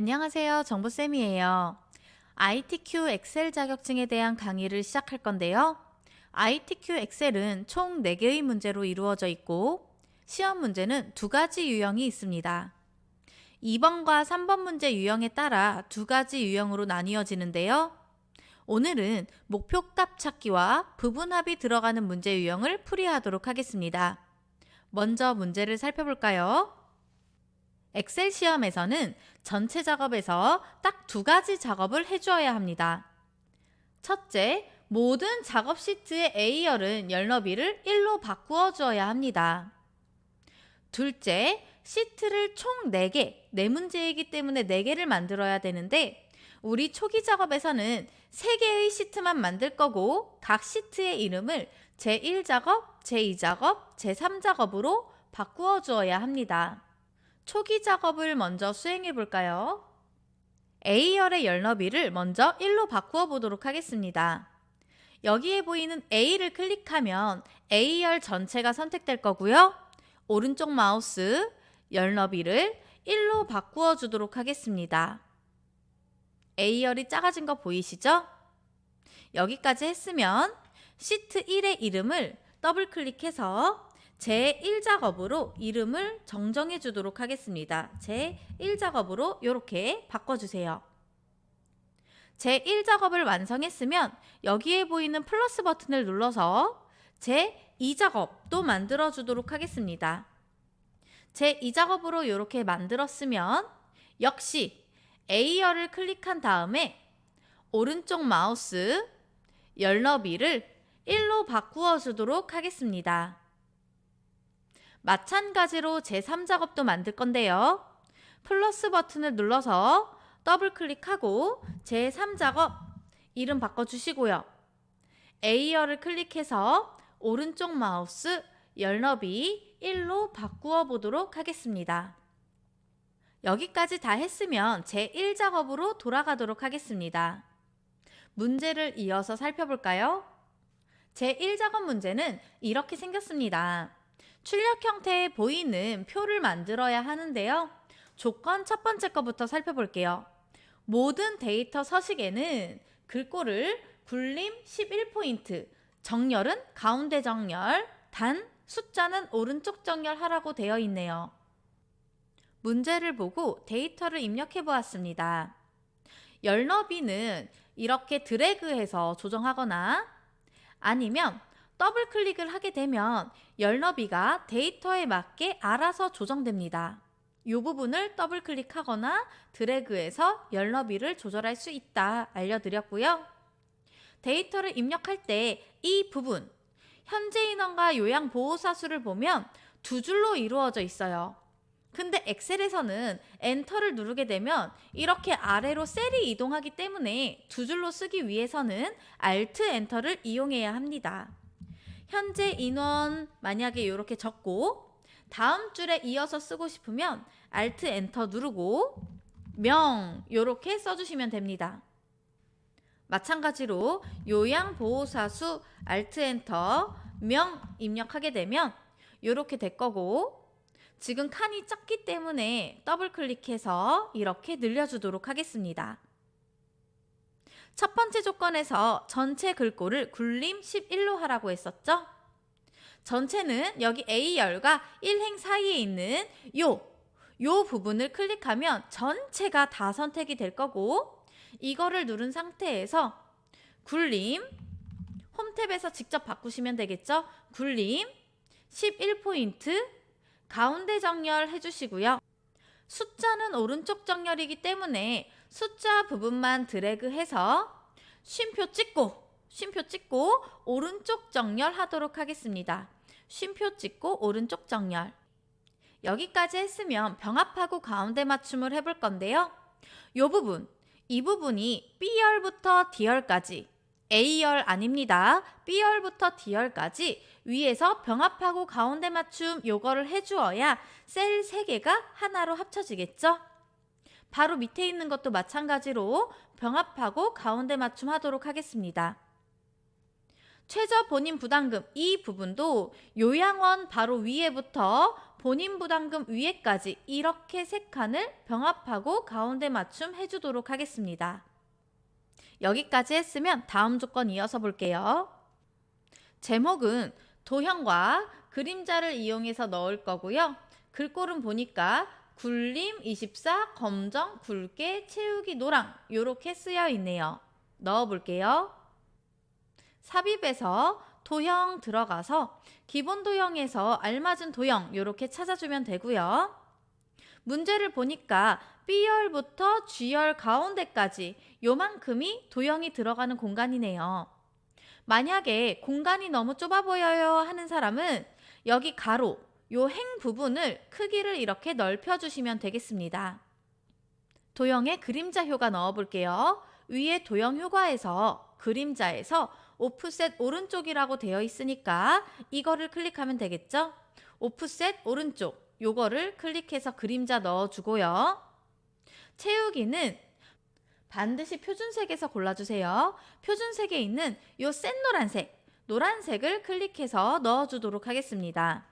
안녕하세요. 정보쌤이에요. ITQ 엑셀 자격증에 대한 강의를 시작할 건데요. ITQ 엑셀은 총 4개의 문제로 이루어져 있고 시험 문제는 2가지 유형이 있습니다. 2번과 3번 문제 유형에 따라 2가지 유형으로 나뉘어지는데요. 오늘은 목표값 찾기와 부분합이 들어가는 문제 유형을 풀이하도록 하겠습니다. 먼저 문제를 살펴볼까요? 엑셀 시험에서는 전체 작업에서 딱 2가지 작업을 해주어야 합니다. 첫째, 모든 작업 시트의 A열은 열너비를 1로 바꾸어 주어야 합니다. 둘째, 시트를 총 4개, 4문제이기 때문에 4개를 만들어야 되는데 우리 초기 작업에서는 3개의 시트만 만들 거고 각 시트의 이름을 제1작업, 제2작업, 제3작업으로 바꾸어 주어야 합니다. 초기 작업을 먼저 수행해 볼까요? A열의 열너비를 먼저 1로 바꾸어 보도록 하겠습니다. 여기에 보이는 A를 클릭하면 A열 전체가 선택될 거고요. 오른쪽 마우스 열너비를 1로 바꾸어 주도록 하겠습니다. A열이 작아진 거 보이시죠? 여기까지 했으면 시트 1의 이름을 더블 클릭해서 제1작업으로 이름을 정정해 주도록 하겠습니다. 제1작업으로 이렇게 바꿔주세요. 제1작업을 완성했으면 여기에 보이는 플러스 버튼을 눌러서 제2작업도 만들어 주도록 하겠습니다. 제2작업으로 이렇게 만들었으면 역시 A열을 클릭한 다음에 오른쪽 마우스 열너비를 1로 바꾸어 주도록 하겠습니다. 마찬가지로 제3작업도 만들 건데요. 플러스 버튼을 눌러서 더블 클릭하고 제3작업 이름 바꿔주시고요. A열을 클릭해서 오른쪽 마우스 열너비 1로 바꾸어 보도록 하겠습니다. 여기까지 다 했으면 제1작업으로 돌아가도록 하겠습니다. 문제를 이어서 살펴볼까요? 제1작업 문제는 이렇게 생겼습니다. 출력 형태에 보이는 표를 만들어야 하는데요. 조건 첫 번째 거부터 살펴볼게요. 모든 데이터 서식에는 글꼴을 굴림 11포인트, 정렬은 가운데 정렬, 단 숫자는 오른쪽 정렬하라고 되어 있네요. 문제를 보고 데이터를 입력해 보았습니다. 열너비는 이렇게 드래그해서 조정하거나 아니면 더블 클릭을 하게 되면 열너비가 데이터에 맞게 알아서 조정됩니다. 이 부분을 더블 클릭하거나 드래그해서 열너비를 조절할 수 있다 알려드렸고요. 데이터를 입력할 때 이 부분, 현재 인원과 요양 보호사 수를 보면 2줄로 이루어져 있어요. 근데 엑셀에서는 엔터를 누르게 되면 이렇게 아래로 셀이 이동하기 때문에 2줄로 쓰기 위해서는 Alt 엔터를 이용해야 합니다. 현재 인원 만약에 이렇게 적고 다음 줄에 이어서 쓰고 싶으면 Alt 엔터 누르고 명 이렇게 써주시면 됩니다. 마찬가지로 요양보호사 수 Alt 엔터 명 입력하게 되면 이렇게 될 거고 지금 칸이 작기 때문에 더블 클릭해서 이렇게 늘려주도록 하겠습니다. 첫 번째 조건에서 전체 글꼴을 굴림 11로 하라고 했었죠? 전체는 여기 A열과 1행 사이에 있는 요 부분을 클릭하면 전체가 다 선택이 될 거고 이거를 누른 상태에서 굴림 홈탭에서 직접 바꾸시면 되겠죠? 굴림 11포인트 가운데 정렬 해주시고요. 숫자는 오른쪽 정렬이기 때문에 숫자 부분만 드래그해서 쉼표 찍고 오른쪽 정렬 하도록 하겠습니다. 쉼표 찍고 오른쪽 정렬. 여기까지 했으면 병합하고 가운데 맞춤을 해볼 건데요. 이 부분이 B열부터 D열까지 A열 아닙니다. B열부터 D열까지 위에서 병합하고 가운데 맞춤 요거를 해주어야 셀 3개가 하나로 합쳐지겠죠? 바로 밑에 있는 것도 마찬가지로 병합하고 가운데 맞춤 하도록 하겠습니다. 최저 본인 부담금 이 부분도 요양원 바로 위에부터 본인 부담금 위에까지 이렇게 3칸을 병합하고 가운데 맞춤 해주도록 하겠습니다. 여기까지 했으면 다음 조건 이어서 볼게요. 제목은 도형과 그림자를 이용해서 넣을 거고요. 글꼴은 보니까 굴림 24, 검정, 굵게, 채우기 노랑 이렇게 쓰여 있네요. 넣어 볼게요. 삽입에서 도형 들어가서 기본 도형에서 알맞은 도형 이렇게 찾아주면 되고요. 문제를 보니까 B열부터 G열 가운데까지 요만큼이 도형이 들어가는 공간이네요. 만약에 공간이 너무 좁아 보여요 하는 사람은 여기 가로, 요 행 부분을 크기를 이렇게 넓혀주시면 되겠습니다. 도형에 그림자 효과 넣어볼게요. 위에 도형 효과에서 그림자에서 오프셋 오른쪽이라고 되어 있으니까 이거를 클릭하면 되겠죠? 오프셋 오른쪽 요거를 클릭해서 그림자 넣어주고요. 채우기는 반드시 표준색에서 골라주세요. 표준색에 있는 요 센 노란색, 노란색을 클릭해서 넣어주도록 하겠습니다.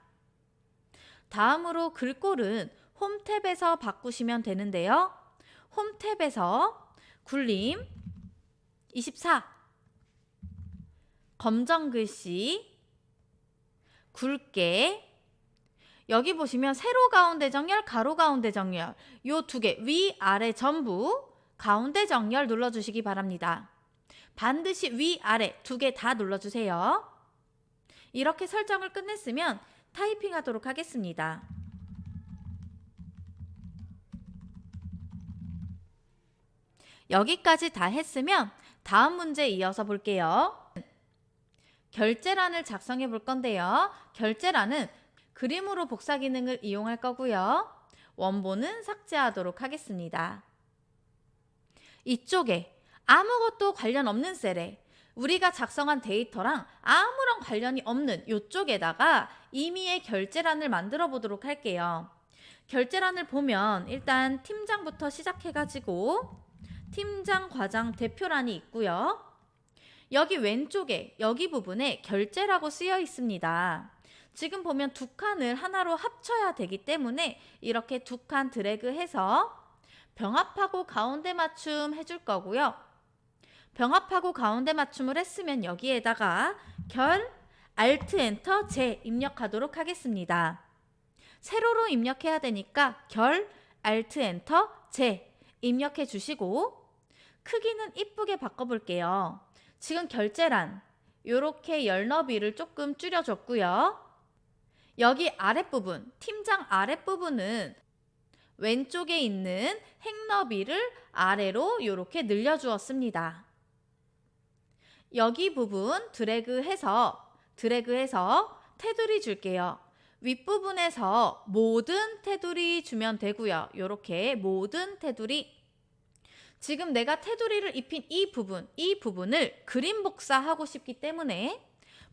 다음으로 글꼴은 홈 탭에서 바꾸시면 되는데요. 홈 탭에서 굴림 24 검정 글씨 굵게 여기 보시면 세로 가운데 정렬, 가로 가운데 정렬 요 2개 위, 아래 전부 가운데 정렬 눌러주시기 바랍니다. 반드시 위, 아래 2개 다 눌러주세요. 이렇게 설정을 끝냈으면 타이핑 하도록 하겠습니다. 여기까지 다 했으면 다음 문제 이어서 볼게요. 결제란을 작성해 볼 건데요. 결제란은 그림으로 복사 기능을 이용할 거고요. 원본은 삭제하도록 하겠습니다. 이쪽에 아무것도 관련 없는 셀에 우리가 작성한 데이터랑 아무런 관련이 없는 이쪽에다가 임의의 결제란을 만들어 보도록 할게요. 결제란을 보면 일단 팀장부터 시작해가지고 팀장, 과장, 대표란이 있고요. 여기 왼쪽에 여기 부분에 결제라고 쓰여 있습니다. 지금 보면 2칸을 하나로 합쳐야 되기 때문에 이렇게 2칸 드래그해서 병합하고 가운데 맞춤 해줄 거고요. 병합하고 가운데 맞춤을 했으면 여기에다가 결, Alt, 엔터, 제 입력하도록 하겠습니다. 세로로 입력해야 되니까 결, Alt, 엔터, 제 입력해 주시고 크기는 이쁘게 바꿔볼게요. 지금 결제란 이렇게 열 너비를 조금 줄여줬고요. 여기 아랫부분, 팀장 아랫부분은 왼쪽에 있는 행 너비를 아래로 이렇게 늘려주었습니다. 여기 부분 드래그해서 테두리 줄게요. 윗부분에서 모든 테두리 주면 되고요. 이렇게 모든 테두리. 지금 내가 테두리를 입힌 이 부분을 그림 복사하고 싶기 때문에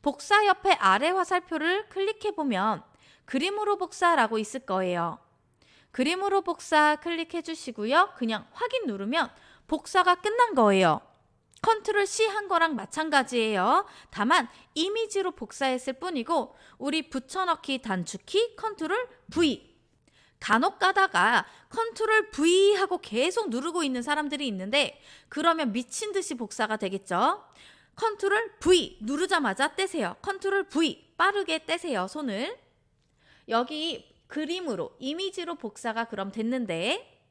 복사 옆에 아래 화살표를 클릭해보면 그림으로 복사라고 있을 거예요. 그림으로 복사 클릭해 주시고요. 그냥 확인 누르면 복사가 끝난 거예요. 컨트롤 C 한 거랑 마찬가지예요. 다만 이미지로 복사했을 뿐이고 우리 붙여넣기 단축키 컨트롤 V 간혹 가다가 컨트롤 V 하고 계속 누르고 있는 사람들이 있는데 그러면 미친 듯이 복사가 되겠죠. 컨트롤 V 누르자마자 떼세요. 컨트롤 V 빠르게 떼세요. 손을. 여기 그림으로 이미지로 복사가 그럼 됐는데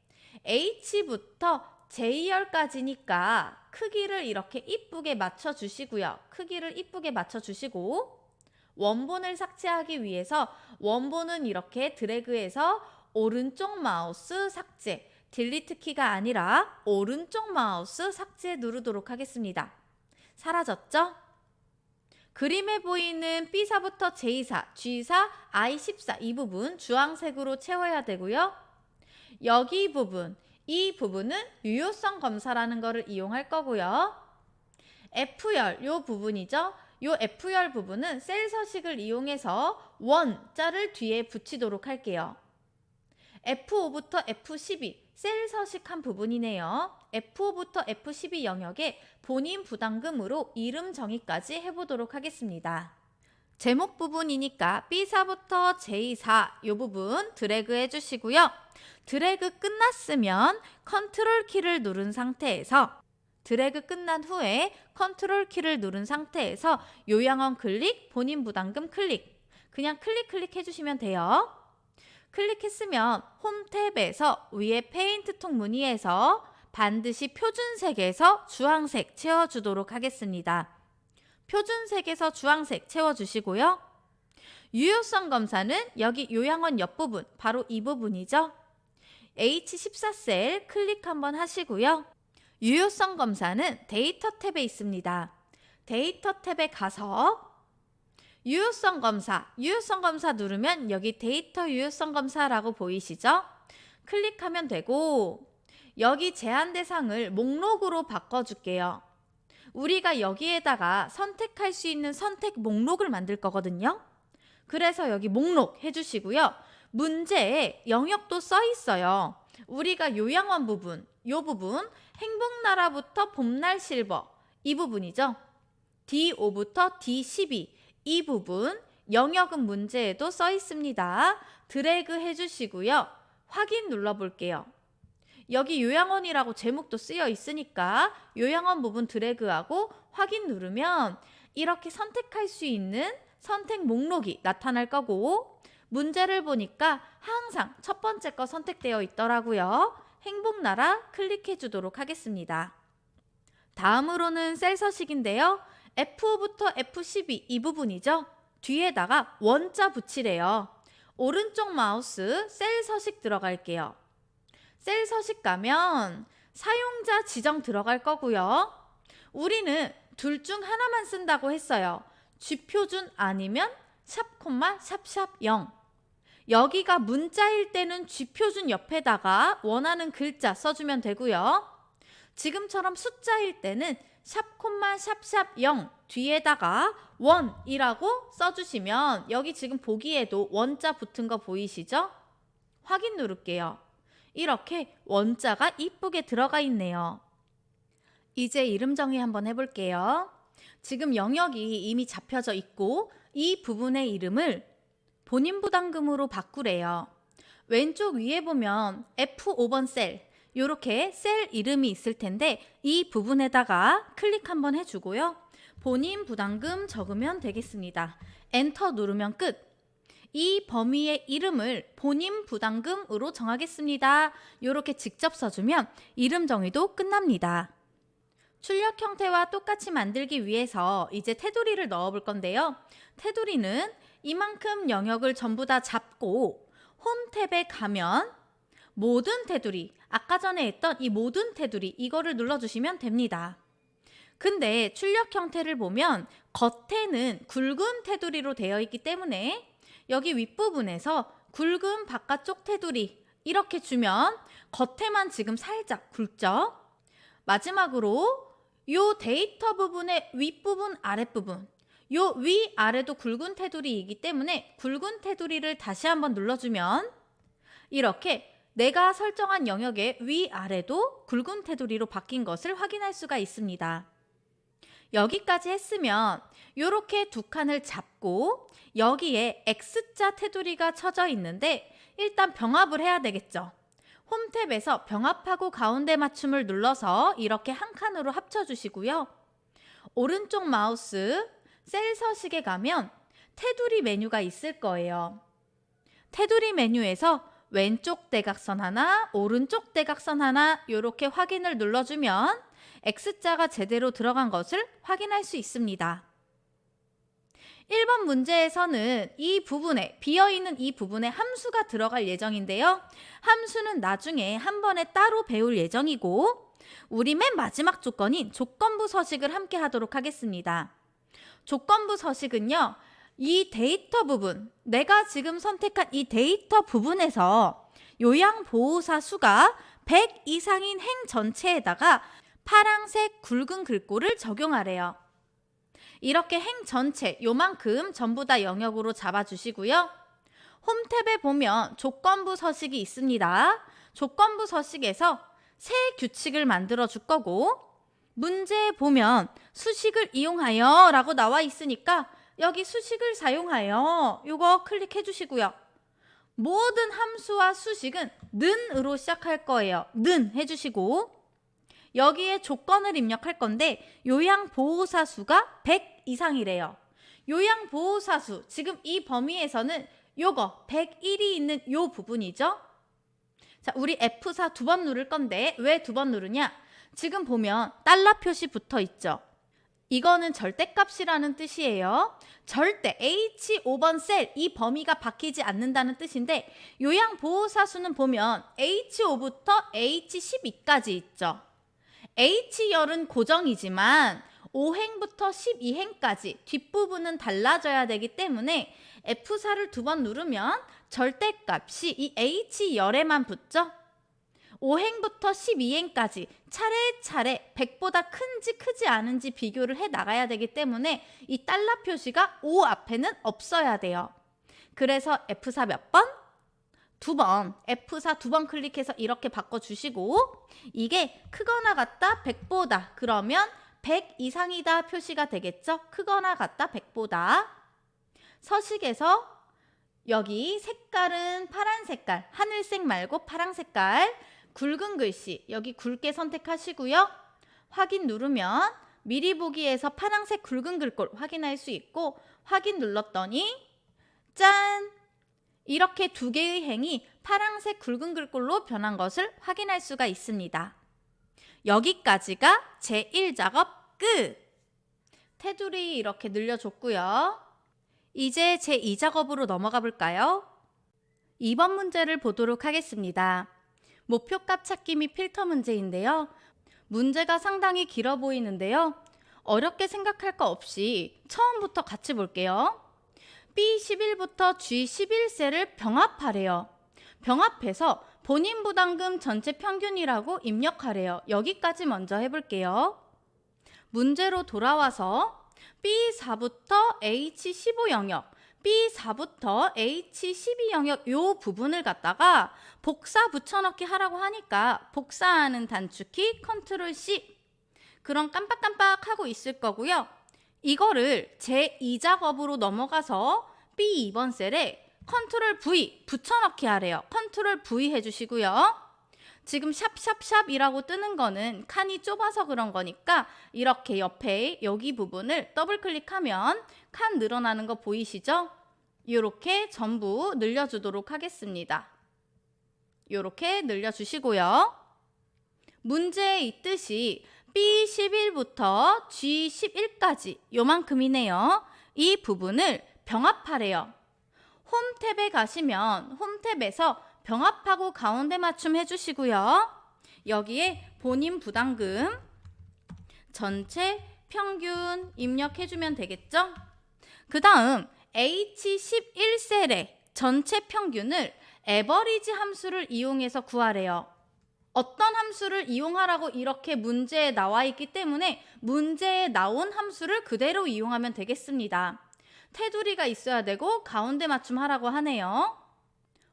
H부터 J열까지니까 크기를 이렇게 이쁘게 맞춰주시고요. 크기를 이쁘게 맞춰주시고 원본을 삭제하기 위해서 원본은 이렇게 드래그해서 오른쪽 마우스 삭제, 딜리트 키가 아니라 오른쪽 마우스 삭제 누르도록 하겠습니다. 사라졌죠? 그림에 보이는 B사부터 J사, G사, I14 이 부분 주황색으로 채워야 되고요. 여기 부분, 이 부분은 유효성 검사라는 거를 이용할 거고요. F열, 요 부분이죠. 요 F열 부분은 셀 서식을 이용해서 원자를 뒤에 붙이도록 할게요. F5부터 F12 셀 서식한 부분이네요. F5부터 F12 영역에 본인 부담금으로 이름 정의까지 해보도록 하겠습니다. 제목 부분이니까 B4부터 J4 이 부분 드래그 해주시고요. 드래그 끝났으면 컨트롤 키를 누른 상태에서 드래그 끝난 후에 컨트롤 키를 누른 상태에서 요양원 클릭, 본인 부담금 클릭 그냥 클릭 해주시면 돼요. 클릭했으면 홈 탭에서 위에 페인트 통 무늬에서 반드시 표준색에서 주황색 채워주도록 하겠습니다. 표준색에서 주황색 채워주시고요. 유효성 검사는 여기 요양원 옆부분, 바로 이 부분이죠. H14셀 클릭 한번 하시고요. 유효성 검사는 데이터 탭에 있습니다. 데이터 탭에 가서 유효성 검사 누르면 여기 데이터 유효성 검사라고 보이시죠? 클릭하면 되고 여기 제한 대상을 목록으로 바꿔줄게요. 우리가 여기에다가 선택할 수 있는 선택 목록을 만들 거거든요. 그래서 여기 목록 해주시고요. 문제에 영역도 써 있어요. 우리가 요양원 부분, 이 부분 행복나라부터 봄날 실버 이 부분이죠. D5부터 D12 이 부분 영역은 문제에도 써 있습니다. 드래그 해주시고요. 확인 눌러볼게요. 여기 요양원이라고 제목도 쓰여 있으니까 요양원 부분 드래그하고 확인 누르면 이렇게 선택할 수 있는 선택 목록이 나타날 거고 문제를 보니까 항상 첫 번째 거 선택되어 있더라고요. 행복나라 클릭해 주도록 하겠습니다. 다음으로는 셀 서식인데요. F5부터 F12 이 부분이죠. 뒤에다가 원자 붙이래요. 오른쪽 마우스 셀 서식 들어갈게요. 셀 서식 가면 사용자 지정 들어갈 거고요. 우리는 둘 중 하나만 쓴다고 했어요. G표준 아니면 샵, 샵 0. 여기가 문자일 때는 G표준 옆에다가 원하는 글자 써주면 되고요. 지금처럼 숫자일 때는 샵, 샵 0 뒤에다가 원이라고 써주시면 여기 지금 보기에도 원자 붙은 거 보이시죠? 확인 누를게요. 이렇게 원자가 이쁘게 들어가 있네요. 이제 이름 정의 한번 해볼게요. 지금 영역이 이미 잡혀져 있고 이 부분의 이름을 본인 부담금으로 바꾸래요. 왼쪽 위에 보면 F5번 셀 이렇게 셀 이름이 있을 텐데 이 부분에다가 클릭 한번 해주고요. 본인 부담금 적으면 되겠습니다. 엔터 누르면 끝. 이 범위의 이름을 본인 부담금으로 정하겠습니다. 이렇게 직접 써주면 이름 정의도 끝납니다. 출력 형태와 똑같이 만들기 위해서 이제 테두리를 넣어 볼 건데요. 테두리는 이만큼 영역을 전부 다 잡고 홈 탭에 가면 모든 테두리, 아까 전에 했던 이 모든 테두리 이거를 눌러주시면 됩니다. 근데 출력 형태를 보면 겉에는 굵은 테두리로 되어 있기 때문에 여기 윗부분에서 굵은 바깥쪽 테두리 이렇게 주면 겉에만 지금 살짝 굵죠? 마지막으로 이 데이터 부분의 윗부분, 아랫부분 이 위아래도 굵은 테두리이기 때문에 굵은 테두리를 다시 한번 눌러주면 이렇게 내가 설정한 영역의 위아래도 굵은 테두리로 바뀐 것을 확인할 수가 있습니다. 여기까지 했으면 이렇게 두 칸을 잡고 여기에 X자 테두리가 쳐져 있는데 일단 병합을 해야 되겠죠. 홈 탭에서 병합하고 가운데 맞춤을 눌러서 이렇게 한 칸으로 합쳐주시고요. 오른쪽 마우스 셀 서식에 가면 테두리 메뉴가 있을 거예요. 테두리 메뉴에서 왼쪽 대각선 하나, 오른쪽 대각선 하나 이렇게 확인을 눌러주면 X자가 제대로 들어간 것을 확인할 수 있습니다. 1번 문제에서는 이 부분에 비어있는 이 부분에 함수가 들어갈 예정인데요. 함수는 나중에 한 번에 따로 배울 예정이고 우리 맨 마지막 조건인 조건부 서식을 함께 하도록 하겠습니다. 조건부 서식은요. 이 데이터 부분, 내가 지금 선택한 이 데이터 부분에서 요양보호사 수가 100 이상인 행 전체에다가 파란색 굵은 글꼴을 적용하래요. 이렇게 행 전체 요만큼 전부 다 영역으로 잡아주시고요. 홈탭에 보면 조건부 서식이 있습니다. 조건부 서식에서 새 규칙을 만들어 줄 거고, 문제에 보면 수식을 이용하여 라고 나와 있으니까 여기 수식을 사용하여 요거 클릭해 주시고요. 모든 함수와 수식은 는으로 시작할 거예요. 는 해주시고, 여기에 조건을 입력할 건데 요양보호사수가 100 이상이래요. 요양보호사수, 지금 이 범위에서는 요거 101이 있는 요 부분이죠. 자, 우리 F4 두 번 누를 건데 왜 두 번 누르냐? 지금 보면 달러 표시 붙어 있죠. 이거는 절대값이라는 뜻이에요. 절대 H5번 셀, 이 범위가 바뀌지 않는다는 뜻인데, 요양보호사수는 보면 H5부터 H12까지 있죠. H열은 고정이지만 5행부터 12행까지 뒷부분은 달라져야 되기 때문에 F4를 두 번 누르면 절대값이 이 H열에만 붙죠. 5행부터 12행까지 차례차례 100보다 큰지 크지 않은지 비교를 해 나가야 되기 때문에 이 달러 표시가 5 앞에는 없어야 돼요. 그래서 F4 몇 번? 두 번. F4 두 번 클릭해서 이렇게 바꿔주시고, 이게 크거나 같다 100보다 그러면 100 이상이다 표시가 되겠죠. 크거나 같다 100보다. 서식에서 여기 색깔은 파란 색깔, 하늘색 말고 파란 색깔, 굵은 글씨 여기 굵게 선택하시고요. 확인 누르면 미리 보기에서 파란색 굵은 글꼴 확인할 수 있고, 확인 눌렀더니 짠! 이렇게 두 개의 행이 파란색 굵은 글꼴로 변한 것을 확인할 수가 있습니다. 여기까지가 제1작업 끝! 테두리 이렇게 늘려줬고요. 이제 제2작업으로 넘어가 볼까요? 2번 문제를 보도록 하겠습니다. 목표값 찾기 및 필터 문제인데요. 문제가 상당히 길어 보이는데요. 어렵게 생각할 거 없이 처음부터 같이 볼게요. B11부터 G11셀을 병합하래요. 병합해서 본인 부담금 전체 평균이라고 입력하래요. 여기까지 먼저 해볼게요. 문제로 돌아와서 B4부터 H15 영역, B4부터 H12 영역 요 부분을 갖다가 복사 붙여넣기 하라고 하니까 복사하는 단축키 컨트롤 C. 그럼 깜빡깜빡 하고 있을 거고요. 이거를 제2작업으로 넘어가서 B2번 셀에 컨트롤 V 붙여넣기 하래요. 컨트롤 V 해주시고요. 지금 샵샵샵이라고 뜨는 거는 칸이 좁아서 그런 거니까 이렇게 옆에 여기 부분을 더블 클릭하면 칸 늘어나는 거 보이시죠? 이렇게 전부 늘려주도록 하겠습니다. 이렇게 늘려주시고요. 문제에 있듯이 B11부터 G11까지 요만큼이네요. 이 부분을 병합하래요. 홈탭에 가시면 홈탭에서 병합하고 가운데 맞춤 해주시고요. 여기에 본인 부담금 전체 평균 입력해주면 되겠죠? 그 다음 H11셀의 전체 평균을 에버리지 함수를 이용해서 구하래요. 어떤 함수를 이용하라고 이렇게 문제에 나와 있기 때문에 문제에 나온 함수를 그대로 이용하면 되겠습니다. 테두리가 있어야 되고 가운데 맞춤 하라고 하네요.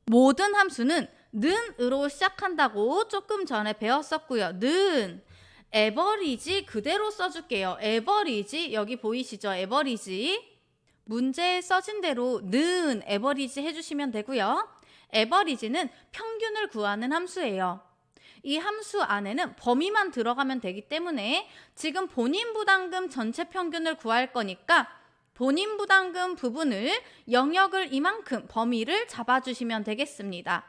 모든 함수는 는으로 시작한다고 조금 전에 배웠었고요. 는, 에버리지 그대로 써줄게요. 에버리지 여기 보이시죠? 에버리지. 문제에 써진 대로 는 에버리지 해주시면 되고요. 에버리지는 평균을 구하는 함수예요. 이 함수 안에는 범위만 들어가면 되기 때문에 지금 본인 부담금 전체 평균을 구할 거니까 본인 부담금 부분을 영역을 이만큼 범위를 잡아주시면 되겠습니다.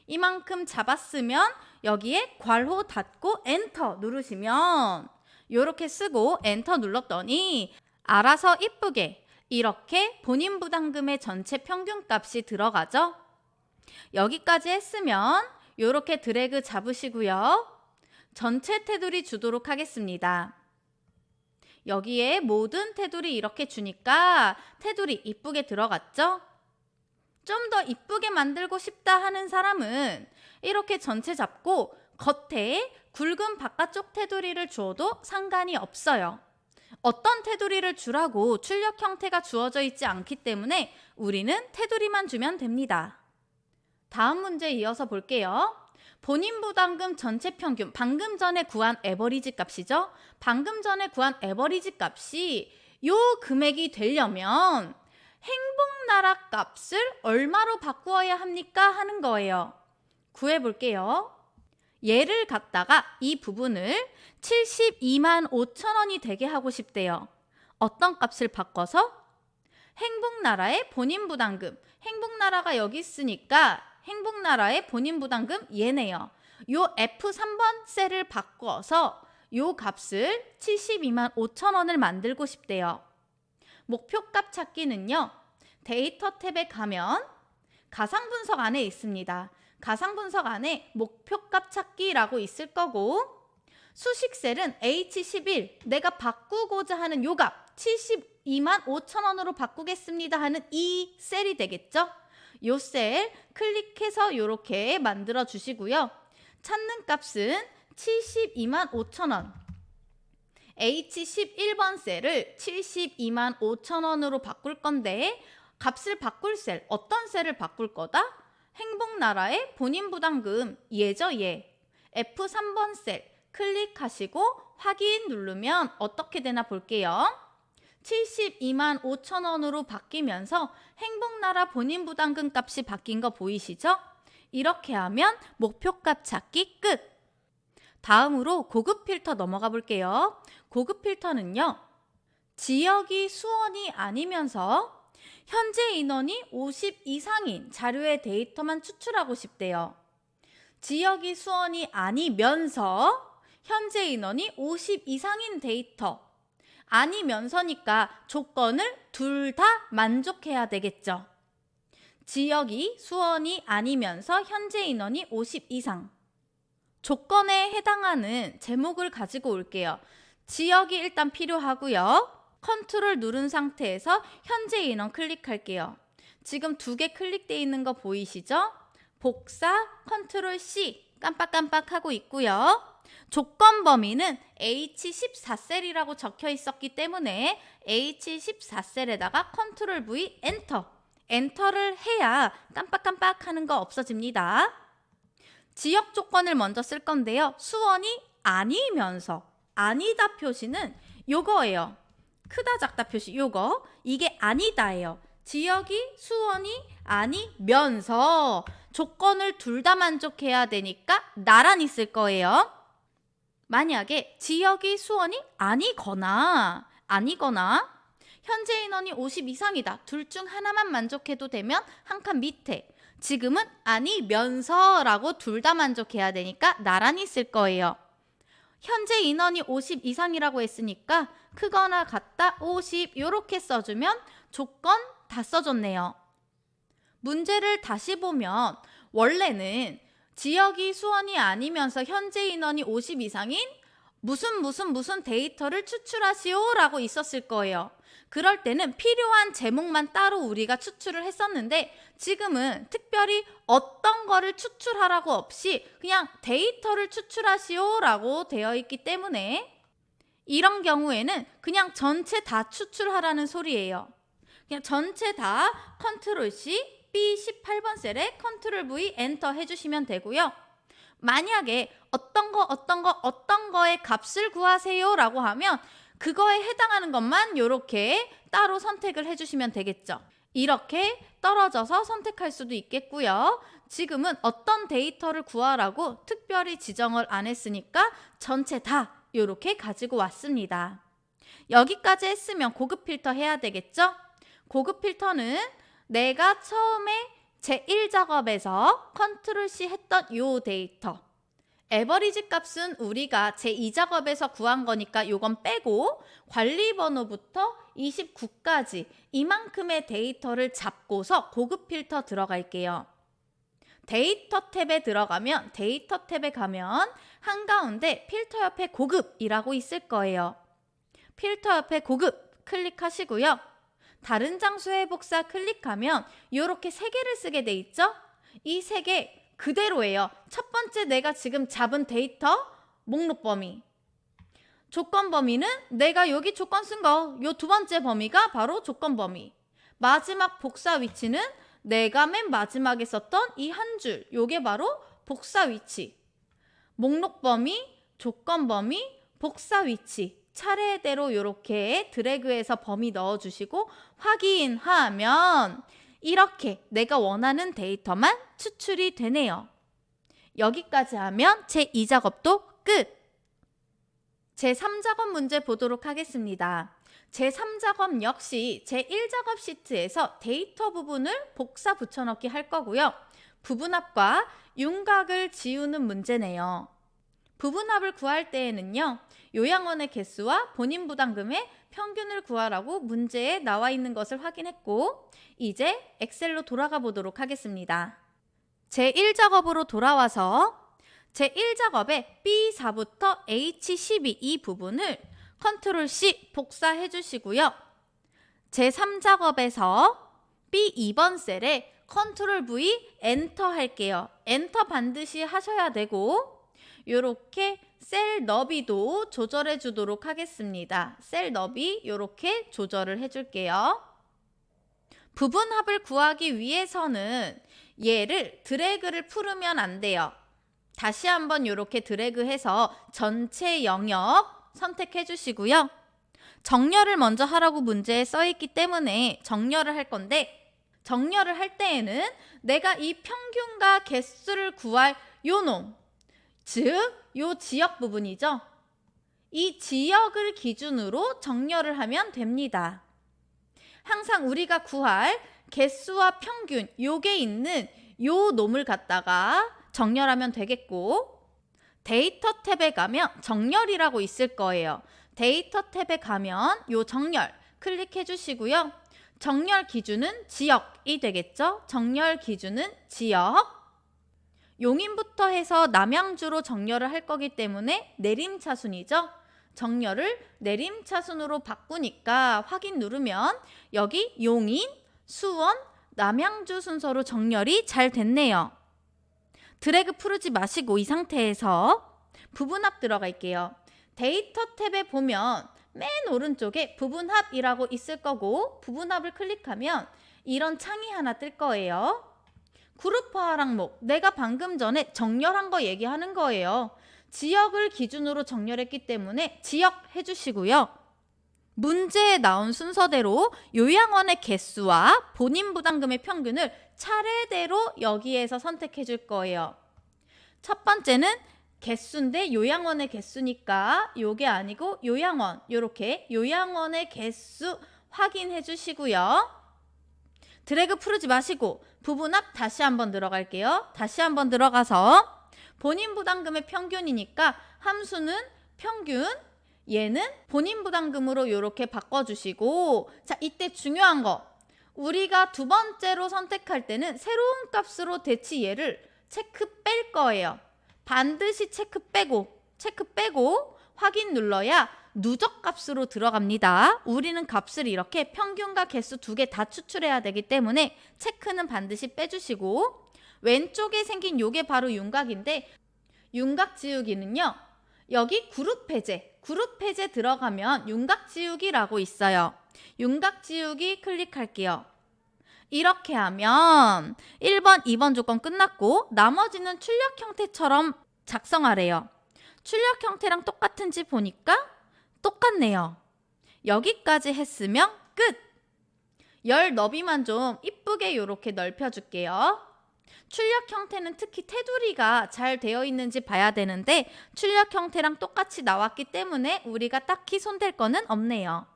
이만큼 잡았으면 여기에 괄호 닫고 엔터 누르시면 이렇게 쓰고 엔터 눌렀더니 알아서 이쁘게 이렇게 본인 부담금의 전체 평균값이 들어가죠. 여기까지 했으면 이렇게 드래그 잡으시고요. 전체 테두리 주도록 하겠습니다. 여기에 모든 테두리 이렇게 주니까 테두리 이쁘게 들어갔죠? 좀 더 이쁘게 만들고 싶다 하는 사람은 이렇게 전체 잡고 겉에 굵은 바깥쪽 테두리를 주어도 상관이 없어요. 어떤 테두리를 주라고 출력 형태가 주어져 있지 않기 때문에 우리는 테두리만 주면 됩니다. 다음 문제 이어서 볼게요. 본인 부담금 전체 평균, 방금 전에 구한 에버리지 값이죠. 방금 전에 구한 에버리지 값이 요 금액이 되려면 행복나라 값을 얼마로 바꾸어야 합니까? 하는 거예요. 구해볼게요. 얘를 갖다가 이 부분을 72만 5천 원이 되게 하고 싶대요. 어떤 값을 바꿔서? 행복나라의 본인 부담금. 행복나라가 여기 있으니까 행복나라의 본인 부담금 얘네요. 요 F3번 셀을 바꿔서 요 값을 72만 5천 원을 만들고 싶대요. 목표값 찾기는요. 데이터 탭에 가면 가상분석 안에 있습니다. 가상분석 안에 목표값 찾기라고 있을 거고 수식셀은 H11 내가 바꾸고자 하는 요 값 72만 5천 원으로 바꾸겠습니다 하는 이 셀이 되겠죠. 요 셀 클릭해서 이렇게 만들어 주시고요. 찾는 값은 72만 5천 원. H11번 셀을 72만 5천 원으로 바꿀 건데 값을 바꿀 셀, 어떤 셀을 바꿀 거다? 행복나라의 본인 부담금 얘죠, 얘. F3번 셀 클릭하시고 확인 누르면 어떻게 되나 볼게요. 72만 5천 원으로 바뀌면서 행복나라 본인 부담금 값이 바뀐 거 보이시죠? 이렇게 하면 목표값 찾기 끝! 다음으로 고급 필터 넘어가 볼게요. 고급 필터는요. 지역이 수원이 아니면서 현재 인원이 50 이상인 자료의 데이터만 추출하고 싶대요. 지역이 수원이 아니면서 현재 인원이 50 이상인 데이터. 아니면서니까 조건을 둘 다 만족해야 되겠죠. 지역이 수원이 아니면서 현재 인원이 50 이상. 조건에 해당하는 제목을 가지고 올게요. 지역이 일단 필요하고요. 컨트롤 누른 상태에서 현재 인원 클릭할게요. 지금 2개 클릭되어 있는 거 보이시죠? 복사 컨트롤 C 깜빡깜빡 하고 있고요. 조건 범위는 H14셀이라고 적혀 있었기 때문에 H14셀에다가 컨트롤 V 엔터. 엔터를 해야 깜빡깜빡 하는 거 없어집니다. 지역 조건을 먼저 쓸 건데요. 수원이 아니면서 아니다 표시는 요거예요. 크다 작다 표시 요거. 이게 아니다예요. 지역이 수원이 아니면서 조건을 둘 다 만족해야 되니까 나란히 쓸 거예요. 만약에 지역이 수원이 아니거나 현재 인원이 50 이상이다. 둘 중 하나만 만족해도 되면 한 칸 밑에 지금은 아니면서라고 둘 다 만족해야 되니까 나란히 쓸 거예요. 현재 인원이 50 이상이라고 했으니까 크거나 같다 50 이렇게 써주면 조건 다 써줬네요. 문제를 다시 보면 원래는 지역이 수원이 아니면서 현재 인원이 50 이상인 무슨 데이터를 추출하시오 라고 있었을 거예요. 그럴 때는 필요한 제목만 따로 우리가 추출을 했었는데 지금은 특별히 어떤 거를 추출하라고 없이 그냥 데이터를 추출하시오 라고 되어 있기 때문에 이런 경우에는 그냥 전체 다 추출하라는 소리예요. 그냥 전체 다 컨트롤 C B18번 셀에 컨트롤 V 엔터 해주시면 되고요. 만약에 어떤 거의 값을 구하세요 라고 하면 그거에 해당하는 것만 이렇게 따로 선택을 해주시면 되겠죠. 이렇게 떨어져서 선택할 수도 있겠고요. 지금은 어떤 데이터를 구하라고 특별히 지정을 안 했으니까 전체 다 이렇게 가지고 왔습니다. 여기까지 했으면 고급 필터 해야 되겠죠? 고급 필터는 내가 처음에 제1작업에서 컨트롤 C 했던 요 데이터 에버리지 값은 우리가 제2작업에서 구한 거니까 요건 빼고 관리번호부터 29까지 이만큼의 데이터를 잡고서 고급 필터 들어갈게요. 데이터 탭에 들어가면 데이터 탭에 가면 한가운데 필터 옆에 고급이라고 있을 거예요. 필터 옆에 고급 클릭하시고요. 다른 장소의 복사 클릭하면 이렇게 3개를 쓰게 돼 있죠? 이 3개 그대로예요. 첫 번째 내가 지금 잡은 데이터 목록 범위. 조건 범위는 내가 여기 조건 쓴 거, 요 두 번째 범위가 바로 조건 범위. 마지막 복사 위치는 내가 맨 마지막에 썼던 이 한 줄, 요게 바로 복사 위치. 목록 범위, 조건 범위, 복사 위치. 차례대로 이렇게 드래그해서 범위 넣어주시고 확인하면 이렇게 내가 원하는 데이터만 추출이 되네요. 여기까지 하면 제2작업도 끝! 제3작업 문제 보도록 하겠습니다. 제3작업 역시 제1작업 시트에서 데이터 부분을 복사 붙여넣기 할 거고요. 부분합과 윤곽을 지우는 문제네요. 부분합을 구할 때에는요. 요양원의 개수와 본인 부담금의 평균을 구하라고 문제에 나와 있는 것을 확인했고 이제 엑셀로 돌아가 보도록 하겠습니다. 제1작업으로 돌아와서 제1작업의 B4부터 H12 이 부분을 컨트롤 C 복사해 주시고요. 제3작업에서 B2번 셀에 컨트롤 V 엔터 할게요. 엔터 반드시 하셔야 되고 이렇게 셀 너비도 조절해 주도록 하겠습니다. 셀 너비 이렇게 조절을 해줄게요. 부분합을 구하기 위해서는 얘를 드래그를 풀으면 안 돼요. 다시 한번 이렇게 드래그해서 전체 영역 선택해 주시고요. 정렬을 먼저 하라고 문제에 써있기 때문에 정렬을 할 건데 정렬을 할 때에는 내가 이 평균과 개수를 구할 요 놈, 즉 요 지역 부분이죠. 이 지역을 기준으로 정렬을 하면 됩니다. 항상 우리가 구할 개수와 평균 요게 있는 요 놈을 갖다가 정렬하면 되겠고 데이터 탭에 가면 정렬이라고 있을 거예요. 데이터 탭에 가면 요 정렬 클릭해 주시고요. 정렬 기준은 지역이 되겠죠. 정렬 기준은 지역. 용인부터 해서 남양주로 정렬을 할 거기 때문에 내림차순이죠. 정렬을 내림차순으로 바꾸니까 확인 누르면 여기 용인, 수원, 남양주 순서로 정렬이 잘 됐네요. 드래그 풀지 마시고 이 상태에서 부분합 들어갈게요. 데이터 탭에 보면 맨 오른쪽에 부분합이라고 있을 거고 부분합을 클릭하면 이런 창이 하나 뜰 거예요. 그룹화 항목, 내가 방금 전에 정렬한 거 얘기하는 거예요. 지역을 기준으로 정렬했기 때문에 지역 해주시고요. 문제에 나온 순서대로 요양원의 개수와 본인 부담금의 평균을 차례대로 여기에서 선택해 줄 거예요. 첫 번째는 개수인데 요양원의 개수니까 요게 아니고 요양원, 요렇게 요양원의 개수 확인해 주시고요. 드래그 풀지 마시고 부분합 다시 한번 들어갈게요. 다시 한번 들어가서 본인 부담금의 평균이니까 함수는 평균, 얘는 본인 부담금으로 이렇게 바꿔주시고 자 이때 중요한 거 우리가 두 번째로 선택할 때는 새로운 값으로 대치 얘를 체크 뺄 거예요. 반드시 체크 빼고 확인 눌러야 누적 값으로 들어갑니다. 우리는 값을 이렇게 평균과 개수 두 개 다 추출해야 되기 때문에 체크는 반드시 빼주시고 왼쪽에 생긴 요게 바로 윤곽인데 윤곽 지우기는요. 여기 그룹 해제 들어가면 윤곽 지우기라고 있어요. 윤곽 지우기 클릭할게요. 이렇게 하면 1번, 2번 조건 끝났고 나머지는 출력 형태처럼 작성하래요. 출력 형태랑 똑같은지 보니까 똑같네요. 여기까지 했으면 끝! 열 너비만 좀 이쁘게 이렇게 넓혀줄게요. 출력 형태는 특히 테두리가 잘 되어 있는지 봐야 되는데 출력 형태랑 똑같이 나왔기 때문에 우리가 딱히 손댈 거는 없네요.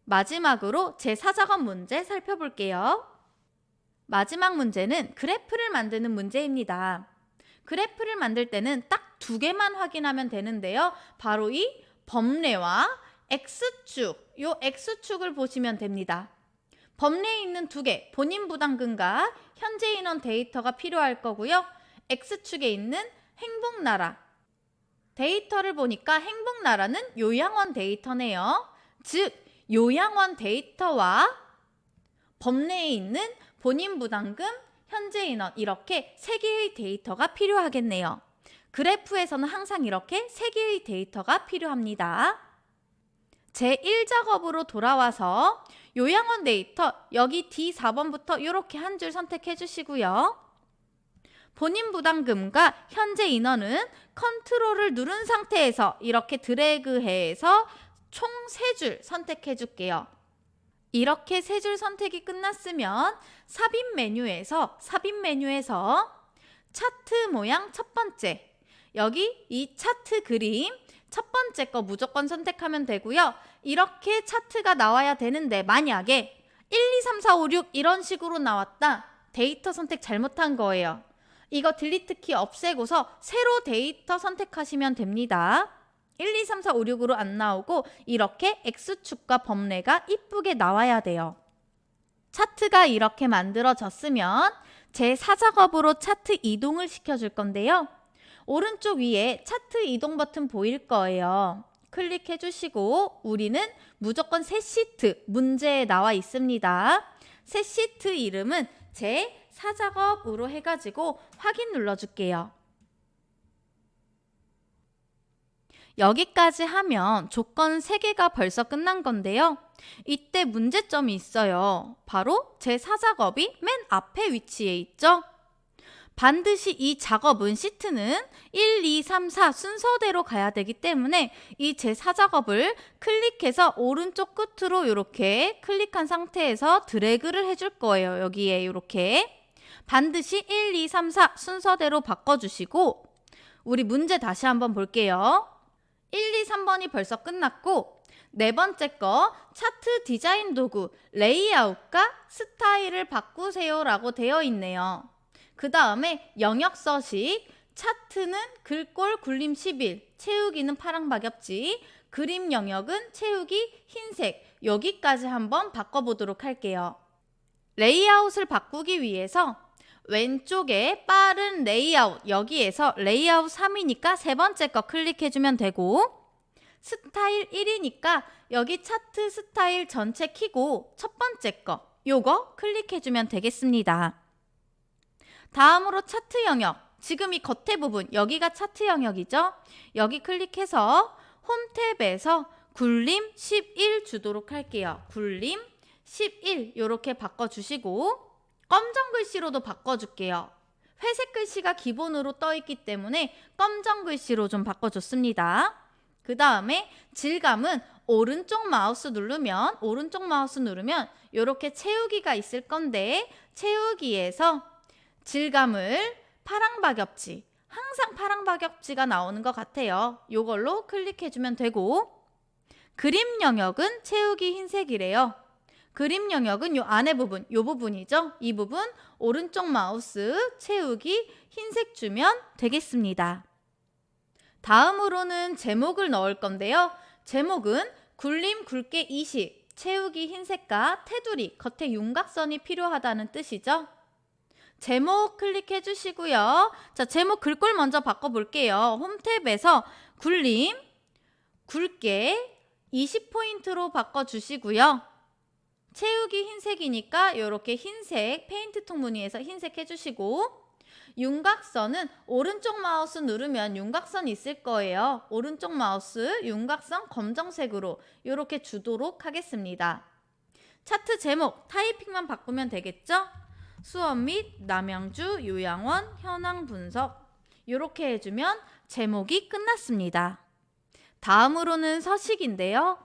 마지막으로 제4작업 문제 살펴볼게요. 마지막 문제는 그래프를 만드는 문제입니다. 그래프를 만들 때는 딱 두 개만 확인하면 되는데요. 바로 이 범례와 X축, 요 X축을 보시면 됩니다. 범례에 있는 두 개, 본인 부담금과 현재 인원 데이터가 필요할 거고요. X축에 있는 행복나라. 데이터를 보니까 행복나라는 요양원 데이터네요. 즉, 요양원 데이터와 범례에 있는 본인 부담금, 현재 인원 이렇게 세 개의 데이터가 필요하겠네요. 그래프에서는 항상 이렇게 3개의 데이터가 필요합니다. 제1작업으로 돌아와서 요양원 데이터 여기 D4번부터 이렇게 한 줄 선택해 주시고요. 본인 부담금과 현재 인원은 컨트롤을 누른 상태에서 이렇게 드래그해서 총 3줄 선택해 줄게요. 이렇게 3줄 선택이 끝났으면 삽입 메뉴에서 차트 모양 첫 번째, 여기 이 차트 그림 첫 번째 거 무조건 선택하면 되고요. 이렇게 차트가 나와야 되는데 만약에 1, 2, 3, 4, 5, 6 이런 식으로 나왔다. 데이터 선택 잘못한 거예요. 이거 딜리트 키 없애고서 새로 데이터 선택하시면 됩니다. 1, 2, 3, 4, 5, 6으로 안 나오고 이렇게 X축과 범례가 이쁘게 나와야 돼요. 차트가 이렇게 만들어졌으면 제4작업으로 차트 이동을 시켜줄 건데요. 오른쪽 위에 차트 이동 버튼 보일 거예요. 클릭해 주시고 우리는 무조건 새 시트 문제에 나와 있습니다. 새 시트 이름은 제4작업으로 해가지고 확인 눌러줄게요. 여기까지 하면 조건 3개가 벌써 끝난 건데요. 이때 문제점이 있어요. 바로 제4작업이 맨 앞에 위치해 있죠. 반드시 이 작업은 시트는 1, 2, 3, 4 순서대로 가야 되기 때문에 이 제4작업을 클릭해서 오른쪽 끝으로 이렇게 클릭한 상태에서 드래그를 해줄 거예요. 여기에 이렇게 반드시 1, 2, 3, 4 순서대로 바꿔주시고 우리 문제 다시 한번 볼게요. 1, 2, 3번이 벌써 끝났고 네 번째 거 차트 디자인 도구 레이아웃과 스타일을 바꾸세요 라고 되어 있네요. 그 다음에 영역 서식 차트는 글꼴 굴림 11 채우기는 파랑 박엽지 그림 영역은 채우기 흰색 여기까지 한번 바꿔보도록 할게요. 레이아웃을 바꾸기 위해서 왼쪽에 빠른 레이아웃 여기에서 레이아웃 3이니까 세 번째 거 클릭해주면 되고 스타일 1이니까 여기 차트 스타일 전체 키고 첫 번째 거 요거 클릭해주면 되겠습니다. 다음으로 차트 영역 지금 이 겉에 부분 여기가 차트 영역이죠. 여기 클릭해서 홈 탭에서 굴림 11 주도록 할게요. 굴림 11 이렇게 바꿔주시고 검정 글씨로도 바꿔줄게요. 회색 글씨가 기본으로 떠 있기 때문에 검정 글씨로 좀 바꿔줬습니다. 그 다음에 질감은 오른쪽 마우스 누르면 이렇게 채우기가 있을 건데 채우기에서 질감을 파랑 박엽지 항상 파랑 박엽지가 나오는 것 같아요. 이걸로 클릭해주면 되고 그림 영역은 채우기 흰색이래요. 그림 영역은 요 안에 부분, 요 부분이죠. 이 부분 오른쪽 마우스 채우기 흰색 주면 되겠습니다. 다음으로는 제목을 넣을 건데요. 제목은 굴림 굵게 20, 채우기 흰색과 테두리, 겉에 윤곽선이 필요하다는 뜻이죠. 제목 클릭해 주시고요. 자, 제목 글꼴 먼저 바꿔볼게요. 홈 탭에서 굴림 굵게 20포인트로 바꿔주시고요. 채우기 흰색이니까 이렇게 흰색 페인트통 무늬에서 흰색 해주시고 윤곽선은 오른쪽 마우스 누르면 윤곽선 있을 거예요. 오른쪽 마우스 윤곽선 검정색으로 이렇게 주도록 하겠습니다. 차트 제목 타이핑만 바꾸면 되겠죠? 수업 및 남양주 요양원 현황 분석 이렇게 해주면 제목이 끝났습니다. 다음으로는 서식인데요.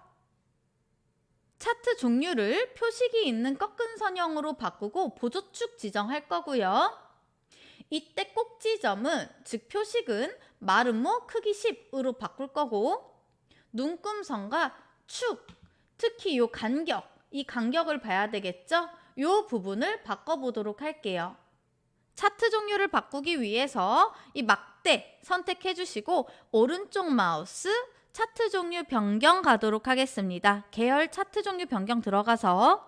차트 종류를 표식이 있는 꺾은 선형으로 바꾸고 보조축 지정할 거고요. 이때 꼭 지점은 즉 표식은 마름모 크기 10으로 바꿀 거고 눈금선과 축 특히 이 간격을 봐야 되겠죠? 이 부분을 바꿔보도록 할게요. 차트 종류를 바꾸기 위해서 이 막대 선택해 주시고 오른쪽 마우스 차트 종류 변경 가도록 하겠습니다. 계열 차트 종류 변경 들어가서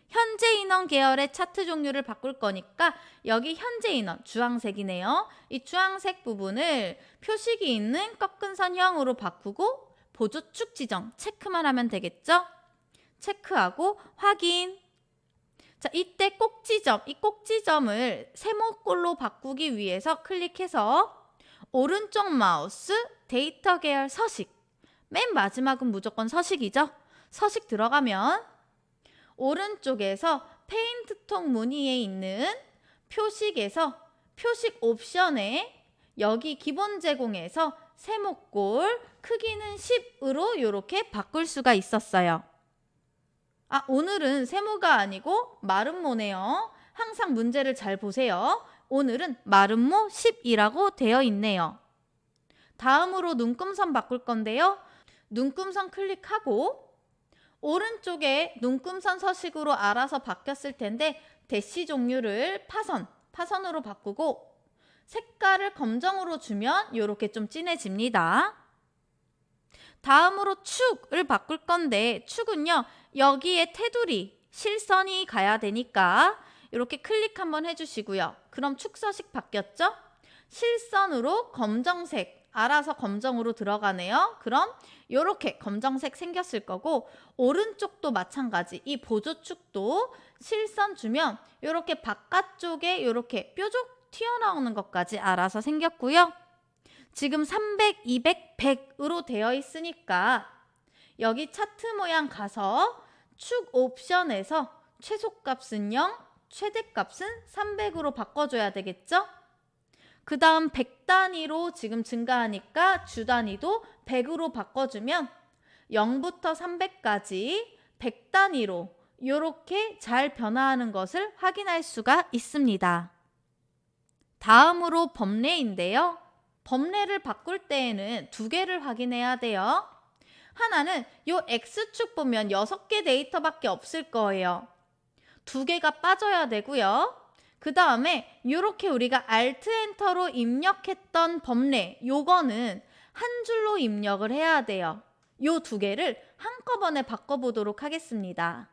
현재 인원 계열의 차트 종류를 바꿀 거니까 여기 현재 인원 주황색이네요. 이 주황색 부분을 표식이 있는 꺾은 선형으로 바꾸고 보조축 지정 체크만 하면 되겠죠? 체크하고 확인. 자, 이때 꼭지점, 이 꼭지점을 세모꼴로 바꾸기 위해서 클릭해서 오른쪽 마우스 데이터 계열 서식. 맨 마지막은 무조건 서식이죠. 서식 들어가면 오른쪽에서 페인트통 무늬에 있는 표식에서 표식 옵션에 여기 기본 제공에서 세모꼴 크기는 10으로 이렇게 바꿀 수가 있었어요. 오늘은 세모가 아니고 마름모네요. 항상 문제를 잘 보세요. 오늘은 마름모 10이라고 되어 있네요. 다음으로 눈금선 바꿀 건데요. 눈금선 클릭하고 오른쪽에 눈금선 서식으로 알아서 바뀌었을 텐데 대시 종류를 파선으로 바꾸고 색깔을 검정으로 주면 이렇게 좀 진해집니다. 다음으로 축을 바꿀 건데 축은요. 여기에 테두리, 실선이 가야 되니까 이렇게 클릭 한번 해주시고요. 그럼 축 서식 바뀌었죠? 실선으로 검정색, 알아서 검정으로 들어가네요. 그럼 이렇게 검정색 생겼을 거고 오른쪽도 마찬가지. 이 보조축도 실선 주면 이렇게 바깥쪽에 이렇게 뾰족 튀어나오는 것까지 알아서 생겼고요. 지금 300, 200, 100으로 되어 있으니까 여기 차트 모양 가서 축 옵션에서 최소값은 0, 최대값은 300으로 바꿔줘야 되겠죠? 그 다음 100단위로 지금 증가하니까 주 단위도 100으로 바꿔주면 0부터 300까지 100단위로 이렇게 잘 변화하는 것을 확인할 수가 있습니다. 다음으로 범례인데요. 범례를 바꿀 때에는 두 개를 확인해야 돼요. 하나는 이 X축 보면 6개 데이터밖에 없을 거예요. 두 개가 빠져야 되고요. 그 다음에 이렇게 우리가 Alt 엔터로 입력했던 범례, 요거는 한 줄로 입력을 해야 돼요. 요 두 개를 한꺼번에 바꿔보도록 하겠습니다.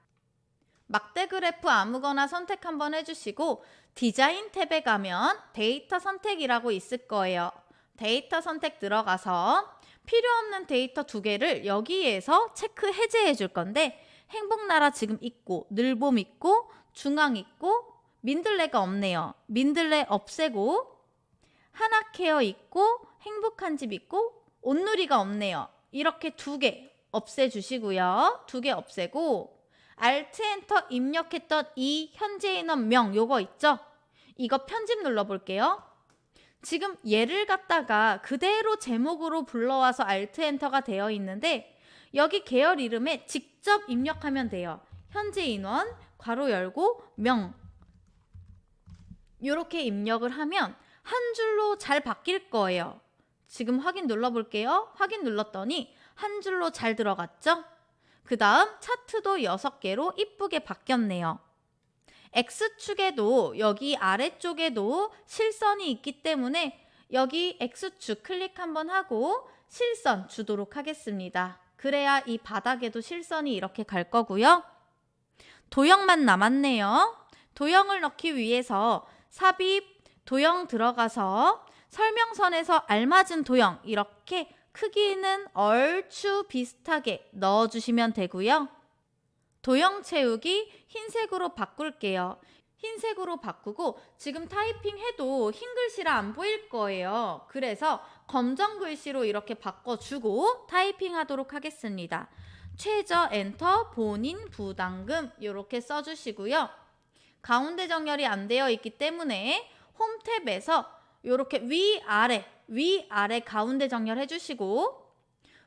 막대 그래프 아무거나 선택 한번 해주시고 디자인 탭에 가면 데이터 선택이라고 있을 거예요. 데이터 선택 들어가서 필요 없는 데이터 두 개를 여기에서 체크 해제해 줄 건데 행복나라 지금 있고 늘봄 있고 중앙 있고 민들레가 없네요. 민들레 없애고 하나케어 있고 행복한 집 있고 온누리가 없네요. 이렇게 두 개 없애주시고요. 두 개 없애고 Alt 엔터 입력했던 이 현재 인원명 요거 있죠? 이거 편집 눌러볼게요. 지금 얘를 갖다가 그대로 제목으로 불러와서 Alt 엔터가 되어 있는데 여기 계열 이름에 직접 입력하면 돼요. 현재 인원 괄호 열고 명 이렇게 입력을 하면 한 줄로 잘 바뀔 거예요. 지금 확인 눌러볼게요. 확인 눌렀더니 한 줄로 잘 들어갔죠? 그 다음 차트도 6개로 이쁘게 바뀌었네요. X축에도 여기 아래쪽에도 실선이 있기 때문에 여기 X축 클릭 한번 하고 실선 주도록 하겠습니다. 그래야 이 바닥에도 실선이 이렇게 갈 거고요. 도형만 남았네요. 도형을 넣기 위해서 삽입, 도형 들어가서 설명선에서 알맞은 도형 이렇게 크기는 얼추 비슷하게 넣어주시면 되고요. 도형 채우기 흰색으로 바꿀게요. 흰색으로 바꾸고 지금 타이핑해도 흰 글씨라 안 보일 거예요. 그래서 검정 글씨로 이렇게 바꿔주고 타이핑하도록 하겠습니다. 최저 엔터 본인 부담금 이렇게 써주시고요. 가운데 정렬이 안 되어 있기 때문에 홈 탭에서 이렇게 위아래 가운데 정렬 해주시고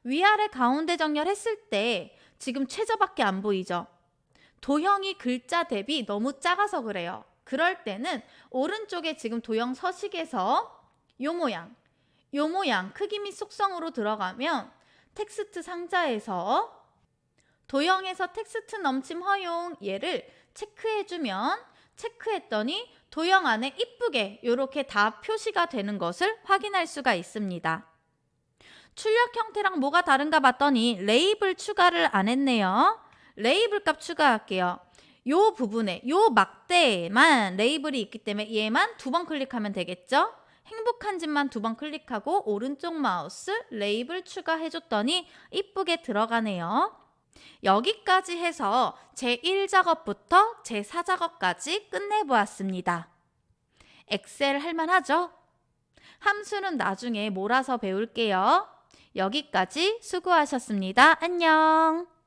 위아래 가운데 정렬 했을 때 지금 최저밖에 안 보이죠? 도형이 글자 대비 너무 작아서 그래요. 그럴 때는 오른쪽에 지금 도형 서식에서 요 모양 크기 및 속성으로 들어가면 텍스트 상자에서 도형에서 텍스트 넘침 허용 얘를 체크해주면 체크했더니 도형 안에 이쁘게 이렇게 다 표시가 되는 것을 확인할 수가 있습니다. 출력 형태랑 뭐가 다른가 봤더니 레이블 추가를 안 했네요. 레이블 값 추가할게요. 요 부분에 요 막대에만 레이블이 있기 때문에 얘만 2번 클릭하면 되겠죠? 행복한 집만 2번 클릭하고 오른쪽 마우스 레이블 추가해줬더니 이쁘게 들어가네요. 여기까지 해서 제1작업부터 제4작업까지 끝내보았습니다. 엑셀 할만하죠? 함수는 나중에 몰아서 배울게요. 여기까지 수고하셨습니다. 안녕.